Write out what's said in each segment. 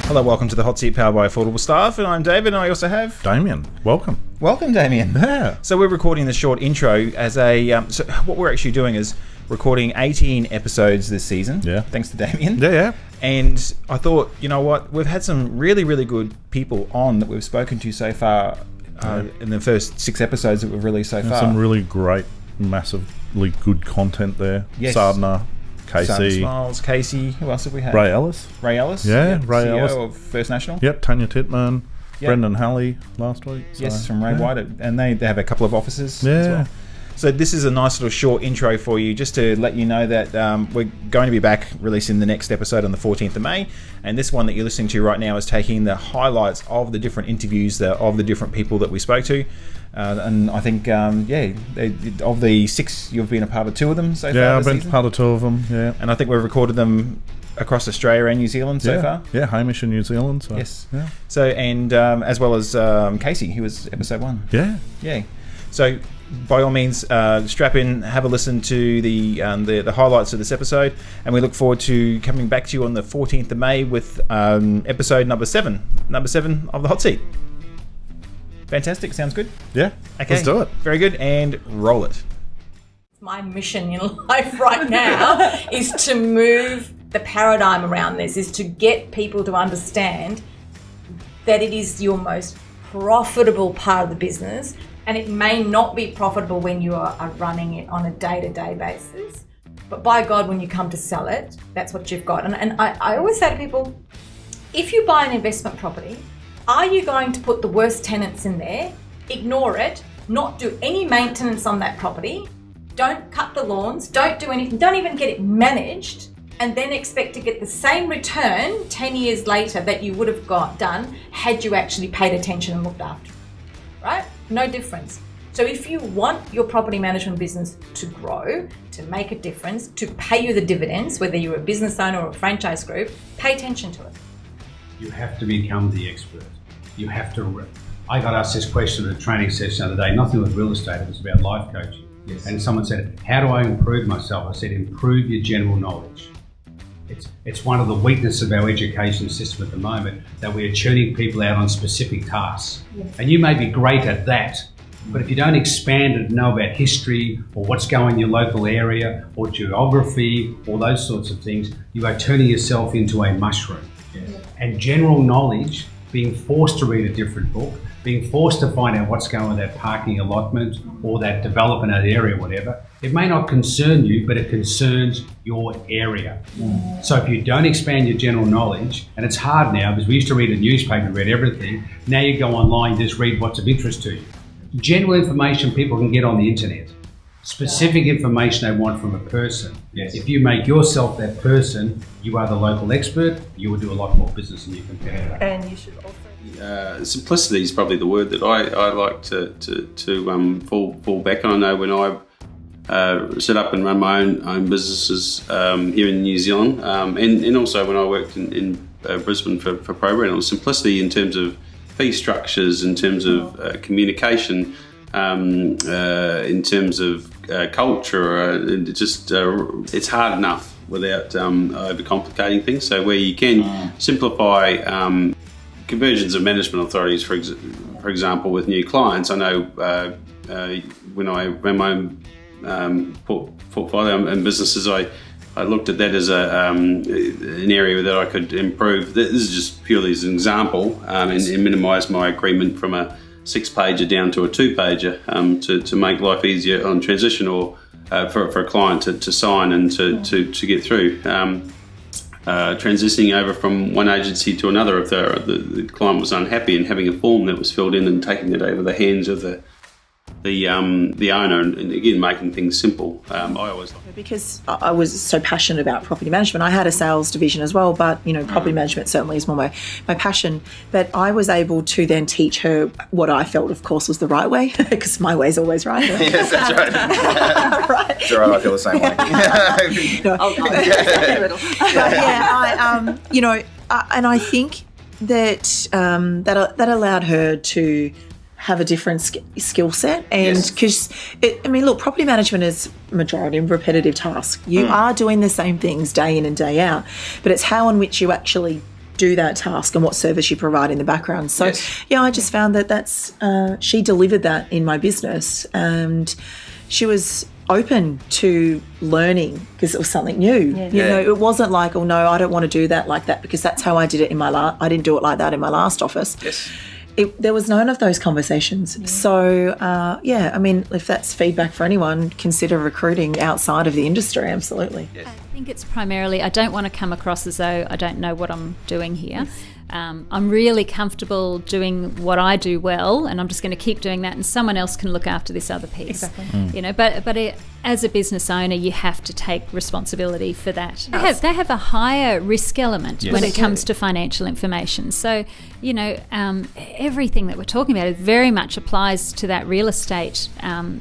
Hello, welcome to the Hot Seat powered by Affordable Staff, and I'm David, and I also have... Damien. Welcome. Welcome, Damien. Yeah. So we're recording this short intro as a... so what we're actually doing is recording 18 episodes this season. Yeah. Thanks to Damien. Yeah. And I thought, you know what? We've had some really, really good people on that we've spoken to so far in the first 6 episodes that we've released so far. Some really great, massively good content there. Yes. Sardner, Casey. Sardner Smiles, Casey. Who else have we had? Ray Ellis. Ray Ellis. Yeah, Yep, Ray CEO Ellis. of First National. Yep, Tanya Titman. Yep. Brendan Halley last week. So, Yes, from Ray yeah. White. And they have a couple of offices Yeah. as well. So this is a nice little short intro for you, just to let you know that we're going to be back releasing the next episode on the 14th of May. And this one that you're listening to right now is taking the highlights of the different interviews of the different people that we spoke to. And I think, of the 6, you've been a part of 2 of them so far. Yeah, I've been season. part of 2 of them. Yeah. And I think we've recorded them across Australia and New Zealand so far. Yeah, Hamish in New Zealand. So, Yes. Yeah. So, and as well as Casey, who was episode 1. Yeah. Yeah. So, by all means, strap in, have a listen to the highlights of this episode, and we look forward to coming back to you on the 14th of May with episode number 7 of the Hot Seat. Fantastic. Sounds good. Yeah. Okay. Let's do it. Very good. And roll it. My mission in life right now is to move the paradigm around this, is to get people to understand that it is your most profitable part of the business, and it may not be profitable when you are running it on a day-to-day basis, but by God, when you come to sell it, that's what you've got. And I always say to people, if you buy an investment property, are you going to put the worst tenants in there, ignore it, not do any maintenance on that property, don't cut the lawns, don't do anything, don't even get it managed, and then expect to get the same return 10 years later that you would have done had you actually paid attention and looked after it, right? No difference. So if you want your property management business to grow, to make a difference, to pay you the dividends, whether you're a business owner or a franchise group, pay attention to it. You have to become the expert. You have to... I got asked this question at a training session the other day, nothing with real estate, it was about life coaching. Yes. And someone said, how do I improve myself? I said, improve your general knowledge. It's one of the weaknesses of our education system at the moment, that we're churning people out on specific tasks. Yes. And you may be great at that, but if you don't expand and know about history or what's going in your local area or geography or those sorts of things, you are turning yourself into a mushroom. Yes. And general knowledge, being forced to read a different book, being forced to find out what's going on with that parking allotment or that development, that area, whatever, it may not concern you, but it concerns your area. Mm. So if you don't expand your general knowledge, and it's hard now because we used to read a newspaper, read everything, now you go online, just read what's of interest to you. General information people can get on the internet. Specific information they want from a person. Yes. If you make yourself that person, you are the local expert, you will do a lot more business than your competitor. And you should also... simplicity is probably the word that I like to fall back on. I know when I set up and run my own businesses here in New Zealand, and also when I worked in Brisbane for ProRental, simplicity in terms of fee structures, in terms of communication, in terms of culture, it's hard enough without overcomplicating things. So where you can simplify conversions of management authorities, for example, with new clients. I know when I ran my own portfolio and businesses, I looked at that as an area that I could improve. This is just purely as an example, and minimise my agreement from a 6-pager down to a 2-pager to make life easier on transition, or for a client to sign and to get through. Transitioning over from one agency to another if the client was unhappy, and having a form that was filled in and taking it over the hands of the owner, and again making things simple. I always like, because I was so passionate about property management. I had a sales division as well, but property management certainly is more my passion. But I was able to then teach her what I felt, of course, was the right way, because my way is always right. Yes, that's right. Right. It's all right, I feel the same way. And I think that that allowed her to have a different skill set, and because property management is majority of repetitive tasks. You are doing the same things day in and day out, but it's how in which you actually do that task and what service you provide in the background. So, Yes. yeah, I just found that that's she delivered that in my business, and she was open to learning because it was something new. You know, it wasn't like, oh no, I don't want to do that like that because that's how I did it in my I didn't do it like that in my last office. Yes. There was none of those conversations. So, I mean, if that's feedback for anyone, consider recruiting outside of the industry, absolutely. I think it's primarily, I don't want to come across as though I don't know what I'm doing here. I'm really comfortable doing what I do well, and I'm just going to keep doing that, and someone else can look after this other piece. Exactly. You know, but as a business owner, you have to take responsibility for that. They have a higher risk element when it comes to financial information. So, you know, everything that we're talking about very much applies to that real estate,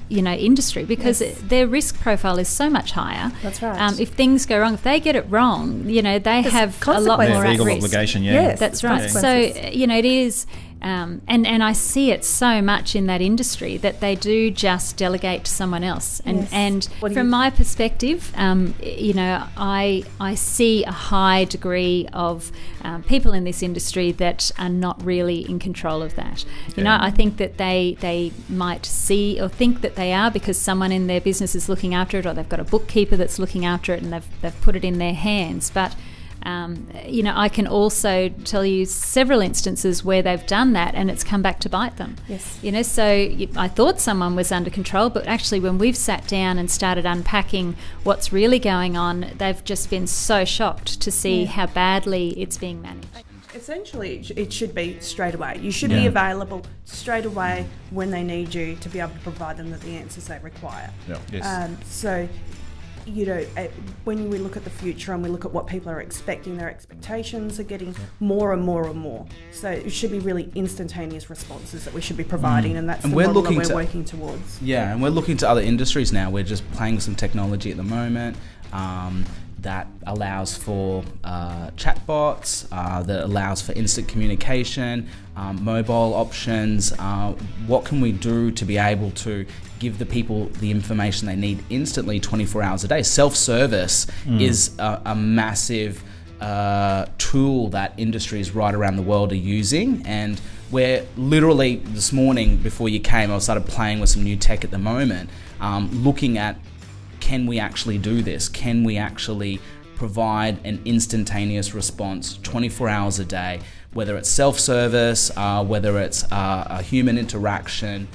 industry, because their risk profile is so much higher. That's right. If things go wrong, if they get it wrong, you know, they have a lot more at legal risk. obligation, That's right. So, you know, it is, and I see it so much in that industry that they do just delegate to someone else. And from my perspective, you know, I see a high degree of people in this industry that are not really in control of that. You know, I think that they might see or think that they are because someone in their business is looking after it, or they've got a bookkeeper that's looking after it, and they've put it in their hands. But you know, I can also tell you several instances where they've done that and it's come back to bite them. Yes. You know, so I thought someone was under control, but actually when we've sat down and started unpacking what's really going on, they've just been so shocked to see how badly it's being managed. Essentially, it should be straight away. You should be available straight away when they need you to be able to provide them the answers they require. So, you know, when we look at the future and we look at what people are expecting, their expectations are getting more and more and more. So it should be really instantaneous responses that we should be providing, and that's the model that we're working towards. Yeah, and we're looking to other industries now. We're just playing with some technology at the moment that allows for chatbots, that allows for instant communication, mobile options. What can we do to be able to give the people the information they need instantly 24 hours a day? Self-service is a massive tool that industries right around the world are using, and we're literally this morning before you came, I started playing with some new tech at the moment, looking at, can we actually do this? Can we actually provide an instantaneous response 24 hours a day, whether it's self-service, whether it's a human interaction,